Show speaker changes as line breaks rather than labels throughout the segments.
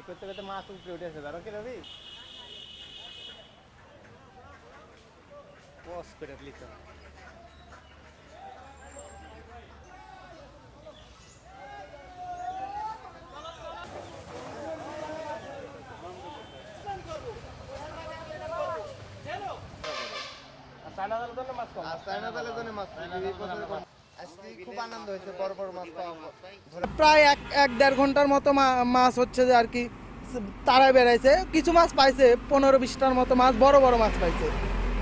করতে করতে মাছ উপরে উঠেছে ধরো কি রবি বস করে লিখতে
খুব আনন্দ হয়েছে, বড় বড় মাছ পাওয়া।
প্রায় এক দেড় ঘন্টার মতো মাছ হচ্ছে যে আর কি তারাই বেড়াইছে। কিছু মাছ পাইছে 15-20টার মতো মাছ, বড় বড় মাছ পাইছে।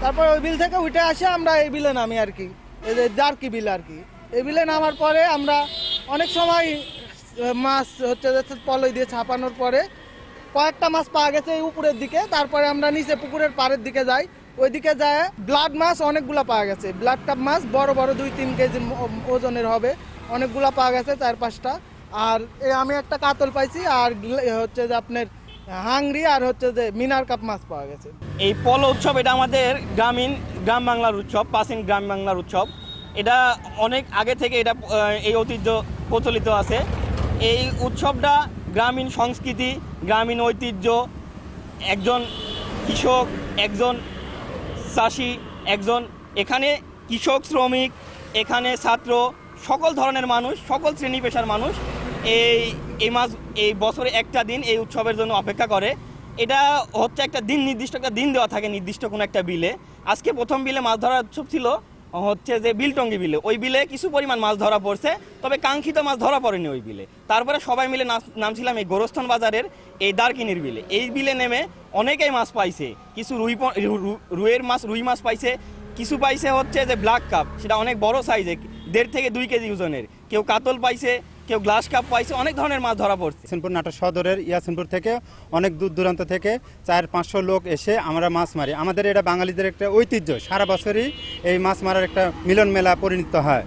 তারপর ওই বিল থেকে উঠে আসে আমরা এই বিলে নামি আর কি, এই যে জার্কি বিল আর কি। এই বিলে নামার পরে আমরা অনেক সময় মাছ হচ্ছে যে পলই দিয়ে ছাপানোর পরে কয়েকটা মাছ পাওয়া গেছে এই উপরের দিকে। তারপরে আমরা নিচে পুকুরের পাড়ের দিকে যাই, ওইদিকে যায় ব্লাড মাছ অনেকগুলো পাওয়া গেছে। ব্লাড কাপ মাছ বড় বড় 2-3 কেজি ওজনের হবে, অনেকগুলো পাওয়া গেছে, 4-5টা। আর আমি একটা কাতল পাইছি, আর হচ্ছে যে আপনার হাংরি আর হচ্ছে যে মিনার কাপ মাছ পাওয়া গেছে।
এই পলো উৎসব এটা আমাদের গ্রাম বাংলার উৎসব, প্রাচীন গ্রাম বাংলার উৎসব। এটা অনেক আগে থেকে এটা এই ঐতিহ্য প্রচলিত আছে। এই উৎসবটা গ্রামীণ সংস্কৃতি, গ্রামীণ ঐতিহ্য, একজন কৃষক, একজন চাষি, একজন এখানে কৃষক, শ্রমিক, এখানে ছাত্র, সকল ধরনের মানুষ, সকল শ্রেণী পেশার মানুষ এই বছরে একটা দিন এই উৎসবের জন্য অপেক্ষা করে। এটা হচ্ছে একটা দিন, নির্দিষ্ট একটা দিন দেওয়া থাকে নির্দিষ্ট কোনো একটা বিলে। আজকে প্রথম বিলে মাছ ধরার উৎসব ছিল হচ্ছে যে বিলটঙ্গি বিলে। ওই বিলে কিছু পরিমাণ মাছ ধরা পড়ছে, তবে কাঙ্ক্ষিত মাছ ধরা পড়েনি ওই বিলে। তারপরে সবাই মিলে নামছিলাম এই গোরস্থান বাজারের এই দারকিনির বিলে। এই বিলে নেমে অনেকেই মাছ পাইছে, কিছু রুই মাছ পাইছে, কিছু পাইছে হচ্ছে যে ব্ল্যাক কাপ, সেটা অনেক বড় সাইজে, 1.5 থেকে 2 কেজি ওজনের। কেউ কাতল পাইছে, কেউ গ্লাস কাপ পাইছে, অনেক ধরনের মাছ ধরা পড়ছে।
ইয়াসিনপুর নাটোর সদরের ইয়াসিনপুর থেকে অনেক দূর দূরান্ত থেকে 400-500 লোক এসে আমরা মাছ মারি। আমাদের এটা বাঙালিদের একটা ঐতিহ্য, সারা বছরই এই মাছ মারার একটা মিলন মেলা পরিণত হয়।